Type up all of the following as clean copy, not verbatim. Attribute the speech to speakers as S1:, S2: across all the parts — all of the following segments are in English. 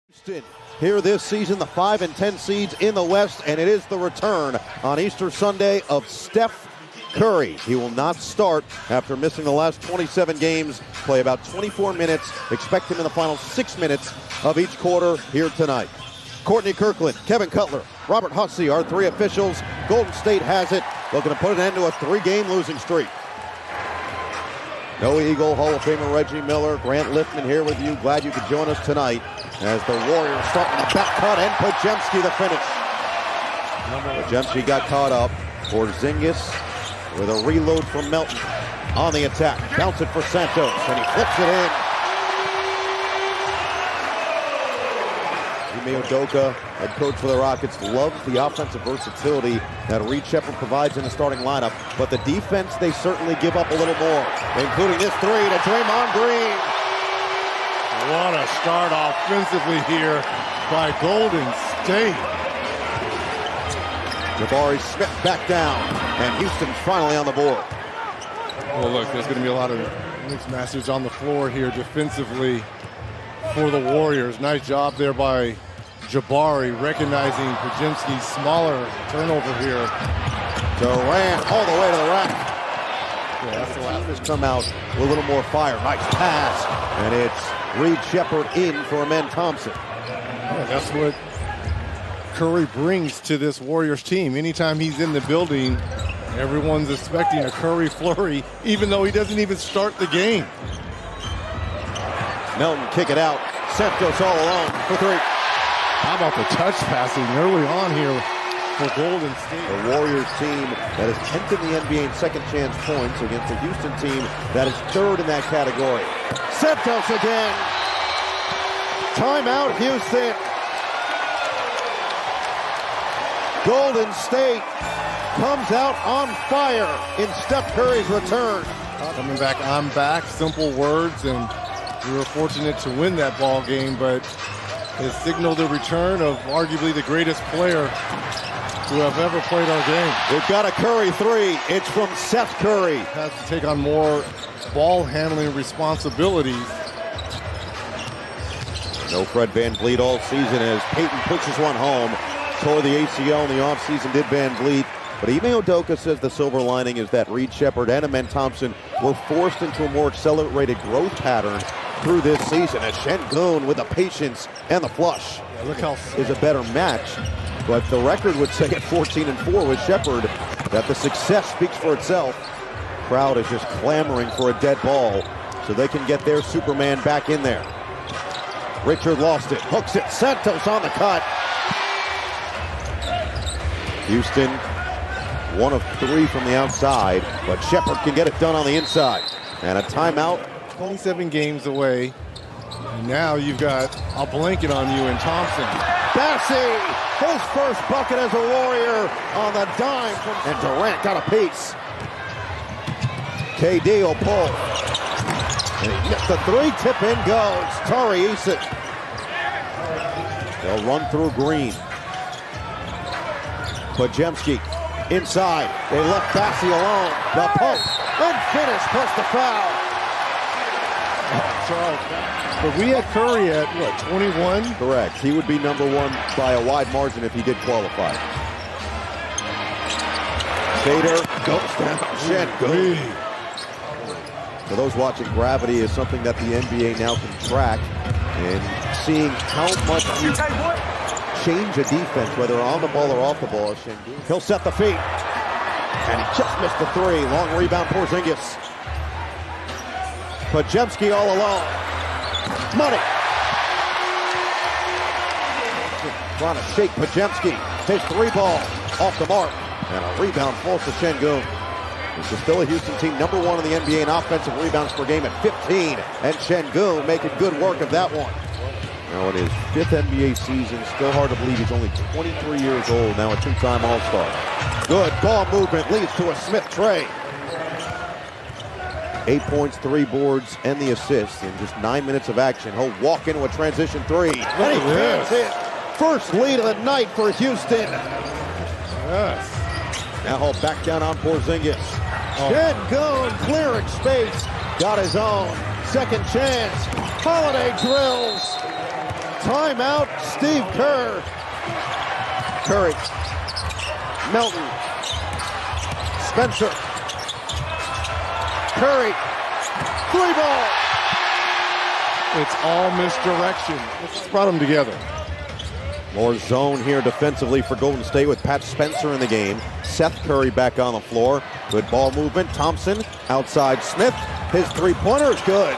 S1: Houston here this season, the 5 and 10 seeds in the West, and it is the return on Easter Sunday of Steph Curry. He will not start after missing the last 27 games, play about 24 minutes. Expect him in the final 6 minutes of each quarter here tonight. Courtney Kirkland, Kevin Cutler, Robert Hussey, our three officials. Golden State has it, looking to put an end to a 3-game losing streak. No Eagle, Hall of Famer Reggie Miller, Grant Liftman here with you. Glad you could join us tonight as the Warriors starting the back cut and Podziemski the finish. Podziemski got caught up. Porzingis with a reload from Melton on the attack. Bounce it for Santos, and he flips it in. Ime Udoka, head coach for the Rockets, loves the offensive versatility that Reed Sheppard provides in the starting lineup, but the defense, they certainly give up a little more, including this three to Draymond Green.
S2: What a start offensively here by Golden State.
S1: Jabari Smith back down, and Houston's finally on the board.
S2: Well, look, there's going to be a lot of mixed masters on the floor here defensively for the Warriors. Nice job there by Jabari, recognizing Podziemski's smaller turnover here.
S1: Durant all the way to the rack. Yeah, that's the last has come out with a little more fire. Nice pass, and it's Reed Sheppard in for Amen Thompson.
S2: Yeah, that's what Curry brings to this Warriors team. Anytime he's in the building, everyone's expecting a Curry flurry, even though he doesn't even start the game.
S1: Melton kick it out. Santos all alone for three.
S2: How about the touch passing early on here for Golden State?
S1: The Warriors team that is 10th in the NBA in second chance points against the Houston team that is third in that category. Santos again. Timeout, Houston. Golden State comes out on fire in Steph Curry's return.
S2: Coming back, I'm back. Simple words, and we were fortunate to win that ball game, but it signaled the return of arguably the greatest player to have ever played our game.
S1: We've got a Curry three. It's from Seth Curry.
S2: Has to take on more ball handling responsibilities.
S1: No Fred VanVleet all season as Peyton pushes one home. Tore the ACL in the offseason, did VanVleet. But Ime Udoka says the silver lining is that Reed Sheppard and Amen Thompson were forced into a more accelerated growth pattern through this season, as Şengün with the patience and the flush
S2: Look how
S1: is a better match. But the record would say at 14-4 with Sheppard that the success speaks for itself. Crowd is just clamoring for a dead ball so they can get their Superman back in there. Richard lost it, hooks it, Santos on the cut. Houston, 1 of 3 from the outside, but Sheppard can get it done on the inside. And a timeout.
S2: 27 games away. And now you've got a blanket on you and Thompson.
S1: Bassie, his first bucket as a Warrior on the dime. And Durant got a piece. KD will pull. And he gets the three, tip in goes. Tari Eason. They'll run through Green. Podziemski inside. They left Bassie alone. The post. Unfinished plus the foul.
S2: Charles, but we had Curry at, what, 21?
S1: Correct. He would be number 1 by a wide margin if he did qualify. Shader goes down. Şengün. For those watching, gravity is something that the NBA now can track, and seeing how much you change a defense, whether on the ball or off the ball. He'll set the feet, and he just missed the three. Long rebound, Porzingis. Podziemski all alone. Money. Trying to shake Podziemski. His three ball off the mark, and a rebound falls to Şengün. This is still a Houston team number 1 in the NBA in offensive rebounds per game at 15, and Şengün making good work of that one. Now in his 5th NBA season, still hard to believe he's only 23 years old, now a 2-time All-Star. Good ball movement leads to a Smith tray. 8 points, 3 boards, and the assist in just 9 minutes of action. He'll walk into a transition three. And he jams it. First lead of the night for Houston.
S2: Yes.
S1: Now he'll back down on Porzingis. Şengün clearing space. Got his own. Second chance. Holiday drills. Timeout, Steve Kerr. Curry. Melton. Spencer. Curry. 3-ball.
S2: It's all misdirection. It's brought them together.
S1: More zone here defensively for Golden State with Pat Spencer in the game. Seth Curry back on the floor. Good ball movement. Thompson outside Smith. His three-pointer is good.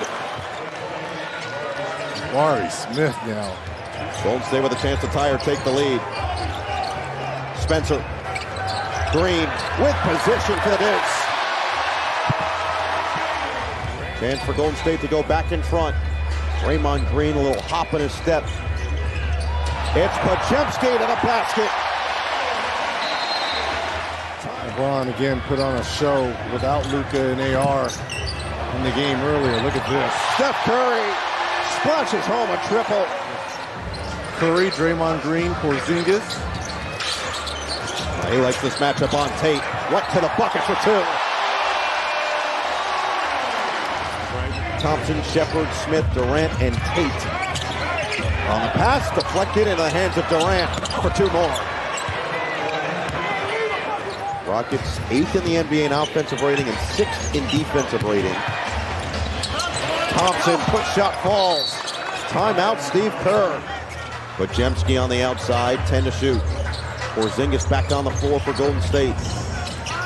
S2: Jabari Smith now.
S1: Golden State with a chance to tie or take the lead. Spencer. Green with position for the deuce. Chance for Golden State to go back in front. Draymond Green, a little hop in his step. It's Podziemski to the basket.
S2: LeBron again put on a show without Luka and AR in the game earlier. Look at this.
S1: Steph Curry splashes home a triple.
S2: Curry, Draymond Green, Porzingis.
S1: He likes this matchup on tape. Right to the bucket for two. Thompson, Shepard, Smith, Durant, and Tate. On the pass, deflected into the hands of Durant for two more. Rockets 8th in the NBA in offensive rating and 6th in defensive rating. Thompson, push shot falls. Timeout, Steve Kerr. Podziemski on the outside, 10 to shoot. Porzingis back on the floor for Golden State.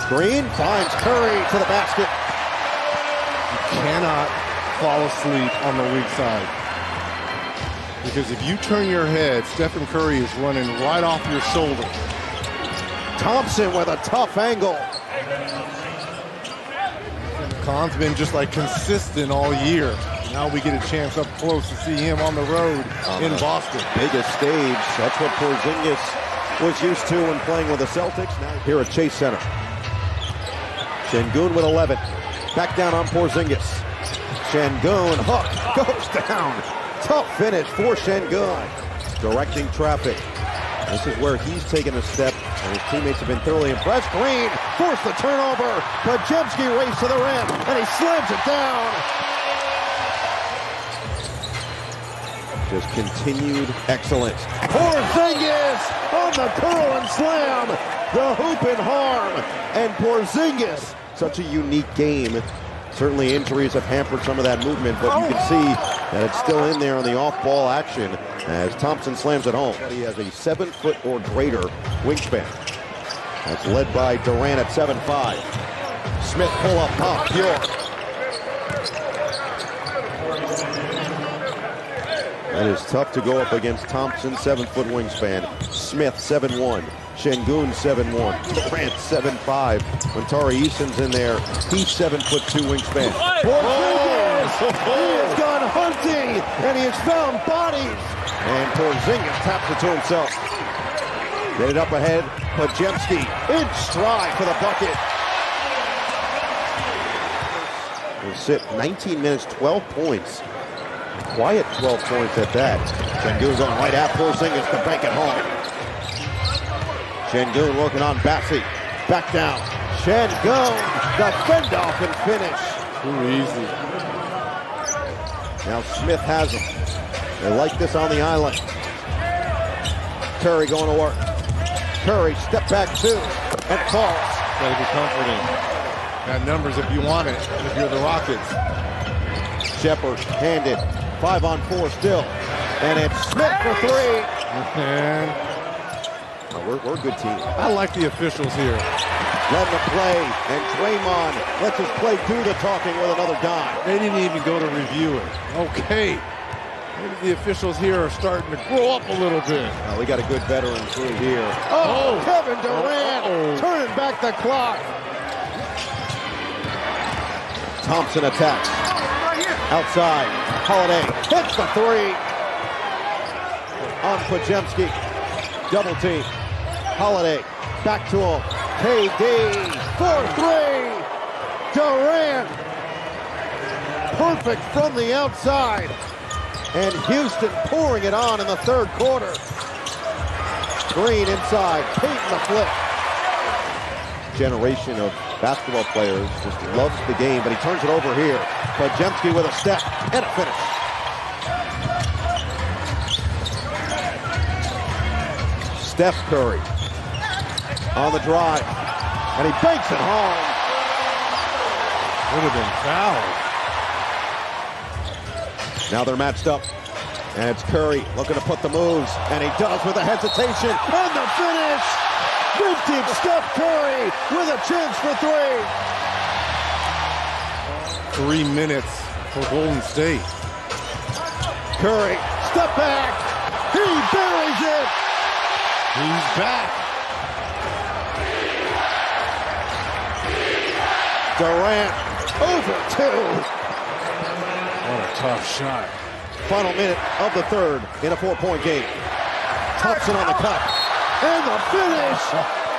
S1: Green finds Curry to the basket.
S2: You cannot fall asleep on the weak side. Because if you turn your head, Stephen Curry is running right off your shoulder.
S1: Thompson with a tough angle.
S2: Khan's been just like consistent all year. Now we get a chance up close to see him on the road in Boston.
S1: Biggest stage. That's what Porzingis was used to when playing with the Celtics. Now here at Chase Center. Şengün with 11. Back down on Porzingis. Şengün, hook, goes down. Tough finish for Şengün. Directing traffic. This is where he's taken a step, and his teammates have been thoroughly impressed. Green forced the turnover. Podziemski races to the rim, and he slams it down. Just continued excellence. Porzingis on the curl and slam. The hoop and harm. And Porzingis, such a unique game. Certainly injuries have hampered some of that movement, but you can see that it's still in there on the off-ball action as Thompson slams it home. He has a 7-foot or greater wingspan. That's led by Durant at 7'5". Smith pull up top, pure. That is tough to go up against Thompson, 7-foot wingspan. Smith, 7'1". Şengün, 7'1". Durant, 7'5". When Tari Eason's in there, he's 7'2" wingspan. Porzingis! He has gone hunting, and he has found bodies. And Porzingis taps it to himself. Get it up ahead. Podziemski in stride for the bucket. Will sit 19 minutes, 12 points. Quiet 12 points at that. Şengün's on right at Porzingis to bank it home. Şengün working on Bassi. Back down. Şengün, the fend off and finish.
S2: Too easy.
S1: Now Smith has him. They like this on the island. Curry going to work. Curry, step back two, and falls.
S2: Gotta be comforting. Got numbers if you want it, if you're the Rockets.
S1: Shepard, handed. 5-on-4 still. And it's Smith for three.
S2: And
S1: we're a good team.
S2: I like the officials here.
S1: Let them play, and Draymond lets his play do the talking with another dime.
S2: They didn't even go to review it. Okay. Maybe the officials here are starting to grow up a little bit.
S1: We got a good veteran through here. Oh, Kevin Durant turning back the clock. Thompson attacks. Outside. Holiday hits the three. On Podziemski. Double team. Holiday back to him. KD for three. Durant. Perfect from the outside. And Houston pouring it on in the third quarter. Green inside, Payton the flip. Generation of basketball players just loves the game, but he turns it over here. Podziemski with a step and a finish. Steph Curry on the drive, and he banks it home.
S2: Would have been fouled.
S1: Now they're matched up, and it's Curry looking to put the moves, and he does with a hesitation, and the finish! Vintage Steph Curry with a chance for three.
S2: 3 minutes for Golden State.
S1: Curry, step back, he buries it!
S2: He's back.
S1: Durant, over 2.
S2: What a tough shot.
S1: Final minute of the third in a 4-point game. Thompson on the cut. And the finish.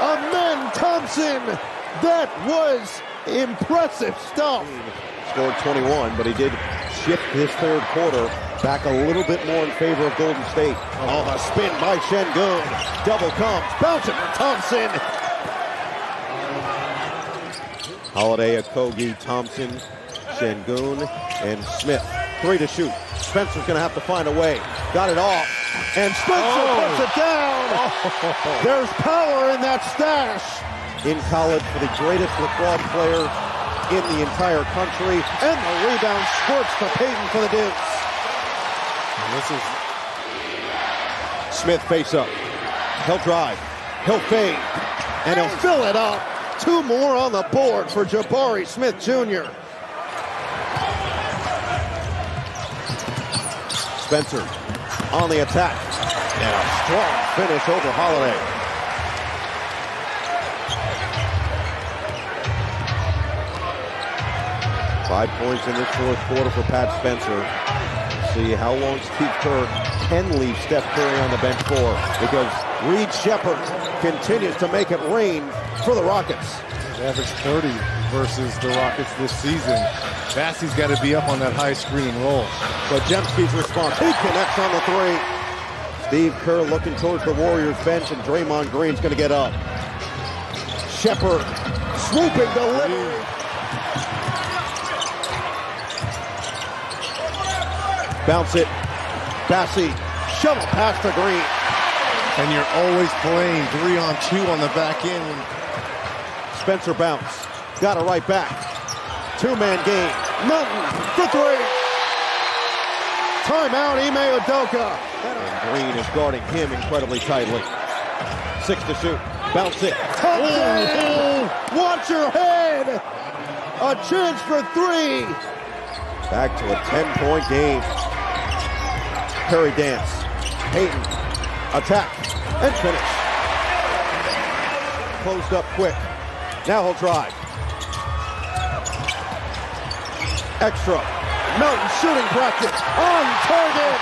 S1: Amen Thompson. That was impressive stuff. Scored 21, but he did shift his third quarter back a little bit more in favor of Golden State. Oh, the spin by Şengün. Double comes. Bouncing for Thompson. Holiday, Okogie, Thompson, Şengün, and Smith. 3 to shoot. Spencer's going to have to find a way. Got it off. And Spencer puts it down. There's power in that stash. In college for the greatest lacrosse player in the entire country. And the rebound squirts to Payton for the deuce.
S2: This is
S1: Smith face up. He'll drive. He'll fade. And he'll fill it up. 2 more on the board for Jabari Smith Jr. Spencer on the attack. And a strong finish over Holiday. Five points in this fourth quarter for Pat Spencer. See how long Steve Kerr can leave Steph Curry on the bench for, because Reed Shepherd continues to make it rain for the Rockets.
S2: He's averaged 30 versus the Rockets this season. Bassey's got to be up on that high screen and roll.
S1: But Jemski's response, he connects on the 3. Steve Kerr looking towards the Warriors bench, and Draymond Green's going to get up. Shepherd swooping delivery. Bounce it. Bassey, shovel past the Green.
S2: And you're always playing 3-on-2 on the back end.
S1: Spencer bounce. Got it right back. 2-man game. Milton for 3. Timeout, Ime Udoka. And Green is guarding him incredibly tightly. 6 to shoot. Bounce it. Thompson! Watch your head! A chance for 3. Back to a 10-point game. Curry dance. Payton. Attack. And finish. Closed up quick. Now he'll drive. Extra. Melton shooting practice. On target.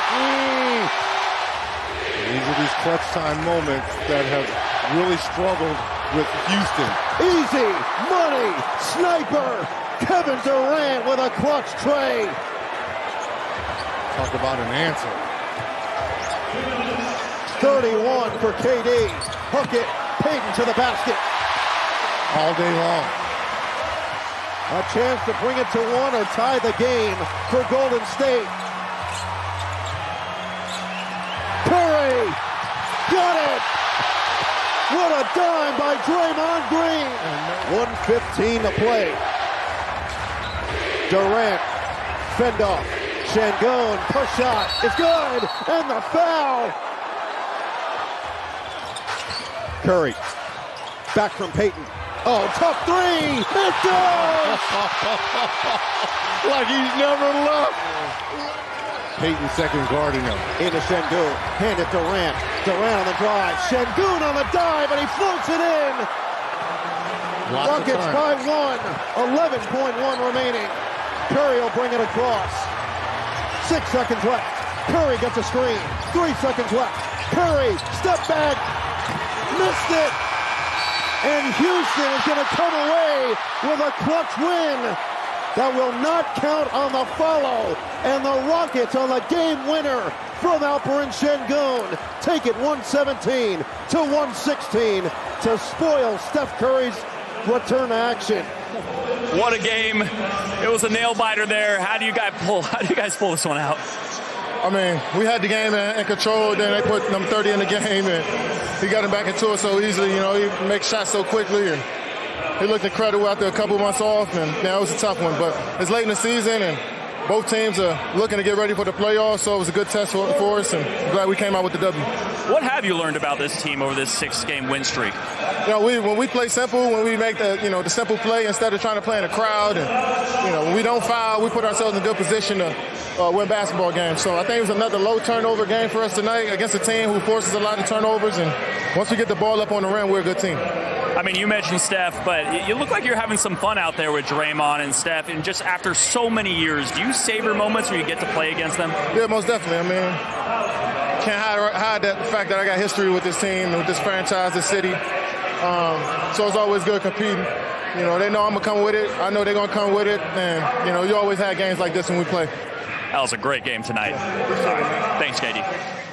S2: These are these clutch time moments that have really struggled with Houston.
S1: Easy money. Sniper. Kevin Durant with a clutch tray.
S2: Talk about an answer.
S1: 31 for KD. Hook it. Payton to the basket.
S2: All day long.
S1: A chance to bring it to 1 or tie the game for Golden State. Curry. Got it. What a dime by Draymond Green. 1:15 to play. Durant. Fend off. Şengün. Push shot. It's good. And the foul. Curry. Back from Payton. Oh, tough 3. It does.
S2: Like he's never left. Payton second guarding him.
S1: Into Şengün. Hand it Durant. Durant on the drive. Şengün on the dive, and he floats it in. Rockets by 1. 11.1 remaining. Curry will bring it across. 6 seconds left. Curry gets a screen. 3 seconds left. Curry, step back. Missed it. And Houston is going to come away with a clutch win that will not count on the follow. And the Rockets on the game winner from Alperen Şengün take it 117 to 116 to spoil Steph Curry's return to action.
S3: What a game. It was a nail biter there. How do you guys pull this one out?
S2: I mean, we had the game in control. Then they put number 30 in the game, and he got him back into it so easily. You know, he makes shots so quickly, and he looked incredible after a couple months off. And yeah, it was a tough one, but it's late in the season, and both teams are looking to get ready for the playoffs. So it was a good test for us, and I'm glad we came out with the W.
S3: What have you learned about this team over this 6-game win streak?
S2: You know, when we play simple, when we make the simple play instead of trying to play in a crowd, and when we don't foul, we put ourselves in a good position to win basketball games. So I think it was another low turnover game for us tonight against a team who forces a lot of turnovers. And once we get the ball up on the rim, we're a good team.
S3: I mean, you mentioned Steph, but you look like you're having some fun out there with Draymond and Steph. And just after so many years, do you savor moments where you get to play against them?
S2: Yeah, most definitely. I mean, can't hide the fact that I got history with this team, with this franchise, this city. So it's always good competing. You know, they know I'm going to come with it. I know they're going to come with it. And, you know, you always have games like this when we play.
S3: That was a great game tonight.
S2: Yeah, appreciate it, man.
S3: Thanks, KD.